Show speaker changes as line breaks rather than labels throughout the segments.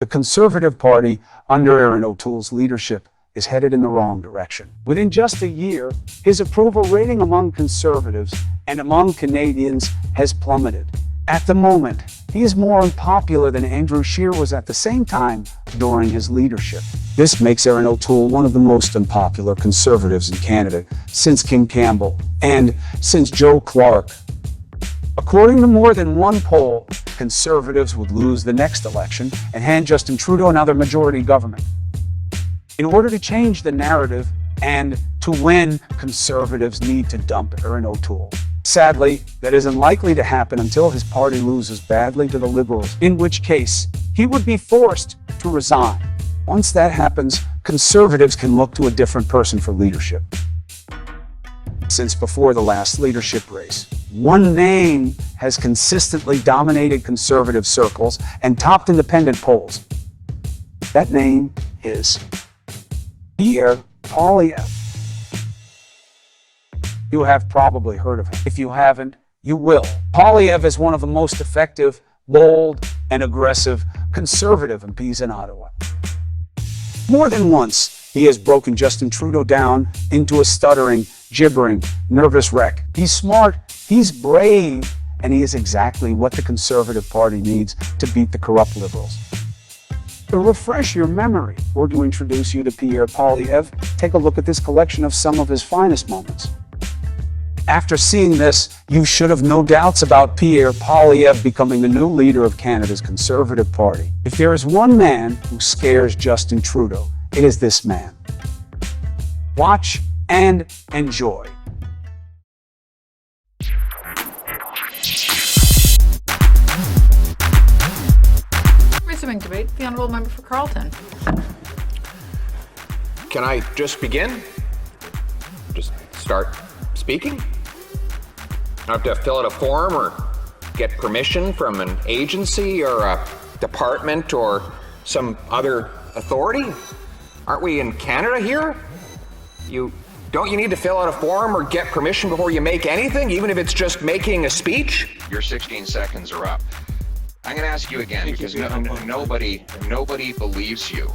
The Conservative Party, under Erin O'Toole's leadership, is headed in the wrong direction. Within just a year, his approval rating among Conservatives and among Canadians has plummeted. At the moment, he is more unpopular than Andrew Scheer was at the same time during his leadership. This makes Erin O'Toole one of the most unpopular Conservatives in Canada since Kim Campbell and since Joe Clark. According to more than one poll, Conservatives would lose the next election and hand Justin Trudeau another majority government. In order to change the narrative and to win, Conservatives need to dump Erin O'Toole. Sadly, that isn't likely to happen until his party loses badly to the Liberals, in which case he would be forced to resign. Once that happens, Conservatives can look to a different person for leadership. Since before the last leadership race, one name has consistently dominated Conservative circles and topped independent polls. That name is Pierre Poilievre. You have probably heard of him. If you haven't, you will. Poilievre is one of the most effective, bold, and aggressive Conservative MPs in Ottawa. More than once, he has broken Justin Trudeau down into a stuttering, gibbering, nervous wreck. He's smart, he's brave, and he is exactly what the Conservative Party needs to beat the corrupt Liberals. To refresh your memory, or to introduce you to Pierre Poilievre, take a look at this collection of some of his finest moments. After seeing this, you should have no doubts about Pierre Poilievre becoming the new leader of Canada's Conservative Party. If there is one man who scares Justin Trudeau, it is this man. Watch and enjoy.
Resuming debate, the Honourable Member for Carleton.
Can I just begin? Just start speaking? I have to fill out a form or get permission from an agency or a department or some other authority? Aren't we in Canada here? Don't you need to fill out a form or get permission before you make anything, even if it's just making a speech? Your 16 seconds are up. I'm going to ask you again because nobody believes you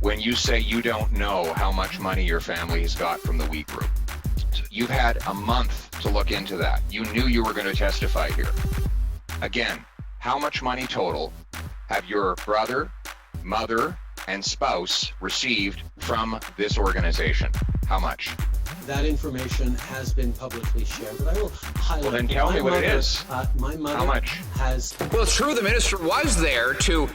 when you say you don't know how much money your family has got from the wheat group. You've had a month to look into that. You knew you were going to testify here. Again, how much money total have your brother, mother, and spouse received from this organization? How much?
That information has been publicly shared, but I will highlight.
Well, then tell me what it is.
My mother
How much?
has.
Well, it's true the minister was there to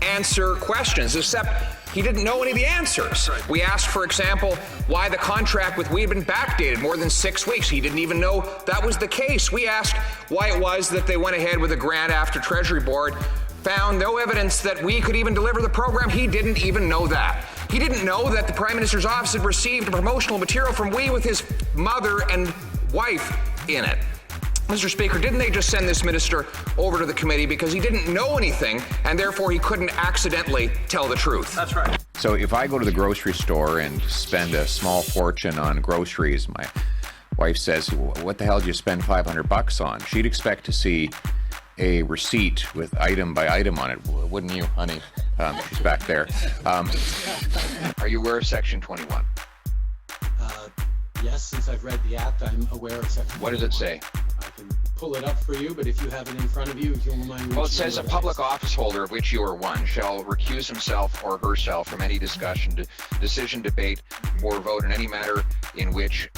answer questions, except he didn't know any of the answers. Right. We asked, for example, why the contract with we had been backdated more than 6 weeks. He didn't even know that was the case. We asked why it was that they went ahead with a grant after Treasury Board found no evidence that we could even deliver the program. He didn't even know that. He didn't know that the Prime Minister's office had received promotional material from we with his mother and wife in it. Mr. Speaker, didn't they just send this minister over to the committee because he didn't know anything and therefore he couldn't accidentally tell the truth?
That's right.
So if I go to the grocery store and spend a small fortune on groceries, my wife says, what the hell did you spend $500 on? She'd expect to see a receipt with item by item on it, wouldn't you, honey? She's back there.
Are you aware of Section 21?
Yes, since I've read the Act, I'm aware of Section 21.
What does it say?
I can pull it up for you, but if you have it in front of you, if you don't mind.
Well, it says a public office holder, of which you are one, shall recuse himself or herself from any discussion, decision, debate, or vote in any matter in which,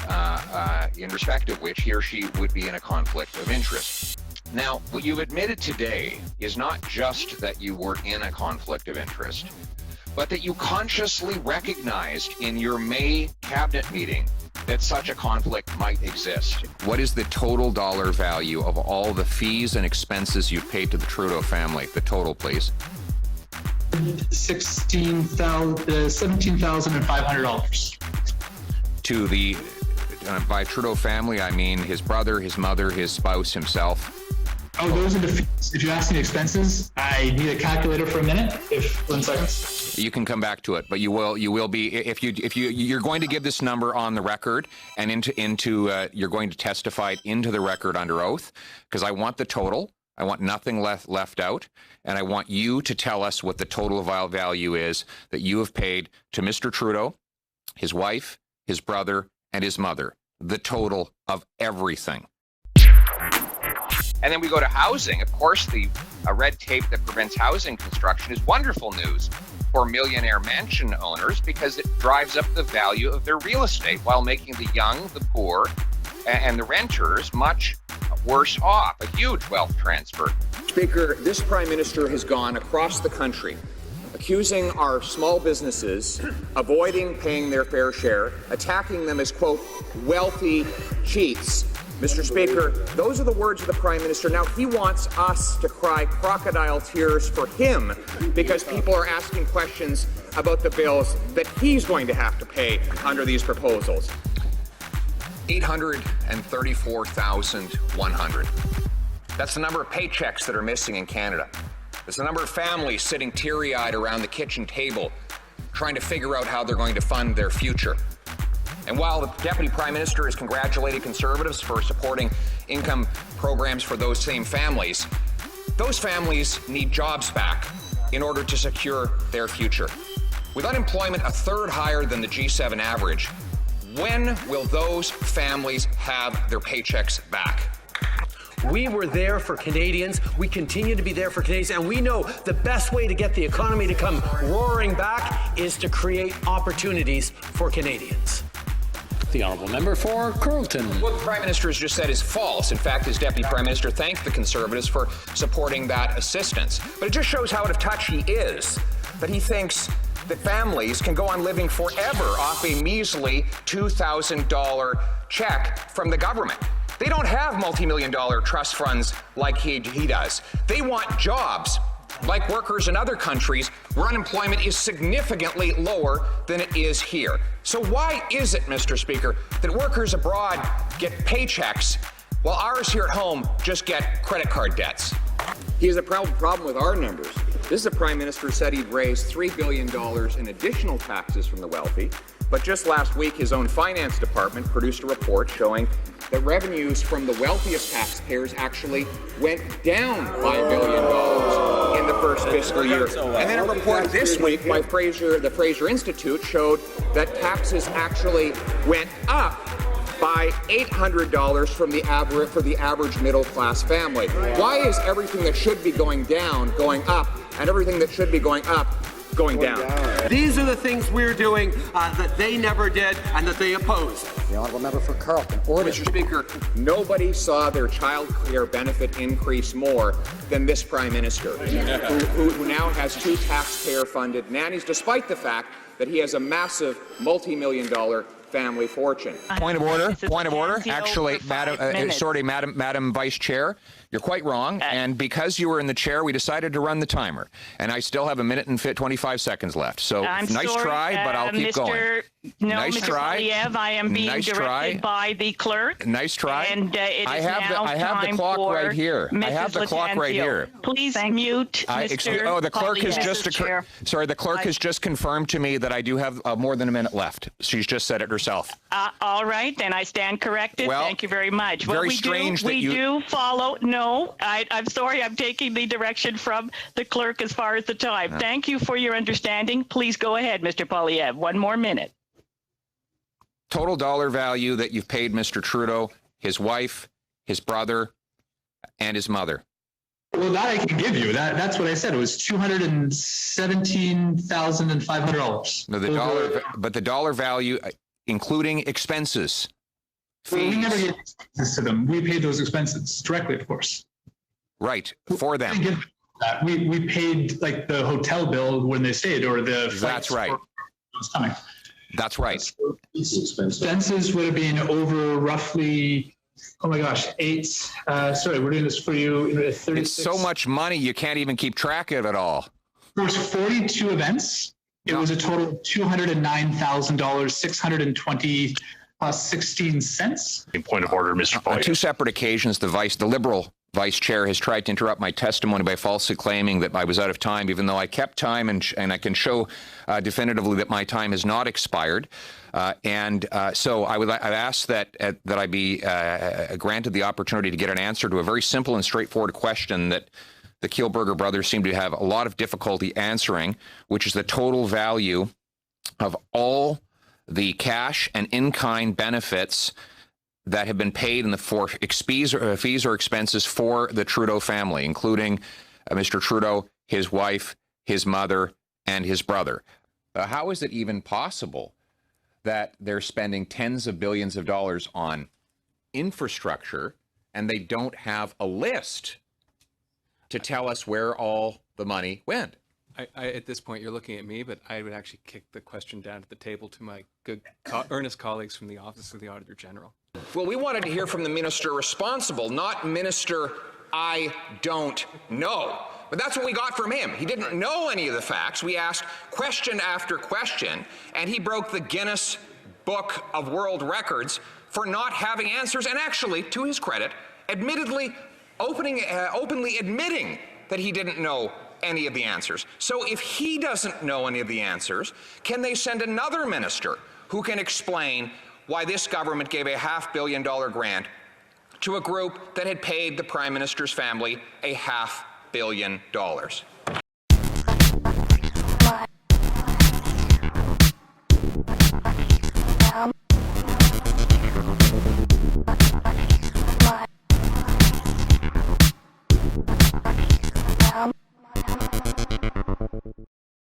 in respect of which he or she would be in a conflict of interest. Now, what you've admitted today is not just that you were in a conflict of interest, but that you consciously recognized in your May cabinet meeting that such a conflict might exist.
What is the total dollar value of all the fees and expenses you've paid to the Trudeau family? The total, please.
$17,500.
To the, by Trudeau family, I mean his brother, his mother, his spouse, himself.
Oh, those are the fees. If you're asking expenses, I need a calculator for a minute. If 1 second.
You can come back to it, but you will be if you're going to give this number on the record and into you're going to testify it into the record under oath, because I want the total. I want nothing left out. And I want you to tell us what the total value is that you have paid to Mr. Trudeau, his wife, his brother, and his mother. The total of everything.
And then we go to housing. Of course, the red tape that prevents housing construction is wonderful news for millionaire mansion owners because it drives up the value of their real estate while making the young, the poor, and the renters much worse off. A huge wealth transfer. Speaker, this Prime Minister has gone across the country accusing our small businesses, avoiding paying their fair share, attacking them as, quote, wealthy cheats. Mr. Speaker, those are the words of the Prime Minister. Now he wants us to cry crocodile tears for him because people are asking questions about the bills that he's going to have to pay under these proposals. 834,100. That's the number of paychecks that are missing in Canada. It's the number of families sitting teary-eyed around the kitchen table trying to figure out how they're going to fund their future. And while the Deputy Prime Minister has congratulated Conservatives for supporting income programs for those same families, those families need jobs back in order to secure their future. With unemployment a third higher than the G7 average, when will those families have their paychecks back?
We were there for Canadians. We continue to be there for Canadians. And we know the best way to get the economy to come roaring back is to create opportunities for Canadians. The Honourable Member for Carleton.
What the Prime Minister has just said is false. In fact, his Deputy Prime Minister thanked the Conservatives for supporting that assistance. But it just shows how out of touch he is, that he thinks that families can go on living forever off a measly $2,000 check from the government. They don't have multi-million-dollar trust funds like he does. They want jobs, like workers in other countries where unemployment is significantly lower than it is here. So why is it, Mr. Speaker, that workers abroad get paychecks while ours here at home just get credit card debts? He has a problem with our numbers. This is a Prime Minister who said he'd raise $3 billion in additional taxes from the wealthy. But just last week, his own finance department produced a report showing that revenues from the wealthiest taxpayers actually went down by $1 billion in the first fiscal year. And then a report this week by the Fraser Institute showed that taxes actually went up by $800 for the average middle-class family. Why is everything that should be going down going up, and everything that should be going up going down?
These are the things we're doing that they never did and that they opposed.
The Honourable Member for Carleton. Order.
Mr. Speaker, nobody saw their child care benefit increase more than this Prime Minister, who now has 2 taxpayer-funded nannies, despite the fact that he has a massive multi-million-dollar family fortune.
Point of order. Point of order. Actually, Madam Vice Chair, you're quite wrong. And because you were in the chair, we decided to run the timer. And I still have a minute and 25 seconds left. So nice try, but I'll keep going. Nice
Mr.
try.
Poilievre, I am being directed by the clerk.
Nice try.
And it
I
is
have
now
the clock
time
right here.
Mrs.
I have the clock right here.
Please mute Mr.
The clerk has
Poilievre.
the clerk has just confirmed to me that I do have more than a minute left. She's just said it herself.
All right, then I stand corrected.
Well,
thank you very much.
Very strange that you
do follow. No, I'm sorry. I'm taking the direction from the clerk as far as the time.
Yeah.
Thank you for your understanding. Please go ahead, Mr. Poilievre. 1 more minute.
Total dollar value that you've paid Mr. Trudeau, his wife, his brother, and his mother.
Well, that I can give you. That's what I said. It was $217,500.
No, the dollar value, including expenses,
Well, we
fees.
never gave expenses to them. We paid those expenses directly, of course.
Right, for them.
We didn't give that. We paid like the hotel bill when they stayed, or the flights.
That's right.
Was coming.
That's right.
So expenses would have been over roughly, oh my gosh, 8. Sorry, we're doing this for you. 36.
It's so much money, you can't even keep track of it all.
There was 42 events. It was a total of $209,000, 620 plus 16 cents.
Point of order, Mr.
On
Poilievre.
2 separate occasions, the Liberal Vice Chair has tried to interrupt my testimony by falsely claiming that I was out of time, even though I kept time, and I can show definitively that my time has not expired. So I've asked that I be granted the opportunity to get an answer to a very simple and straightforward question that the Kielburger brothers seem to have a lot of difficulty answering, which is the total value of all the cash and in-kind benefits that have been paid in the fees or expenses for the Trudeau family, including Mr. Trudeau, his wife, his mother, and his brother. How is it even possible that they're spending tens of billions of dollars on infrastructure and they don't have a list to tell us where all the money went?
At this point, you're looking at me, but I would actually kick the question down to the table to my good, earnest colleagues from the Office of the Auditor General.
Well, we wanted to hear from the minister responsible, not Minister I don't know. But that's what we got from him. He didn't know any of the facts. We asked question after question, and he broke the Guinness Book of World Records for not having answers, and actually, to his credit, openly admitting that he didn't know any of the answers. So if he doesn't know any of the answers, can they send another minister who can explain why this government gave a $500 million grant to a group that had paid the Prime Minister's family a $500 million?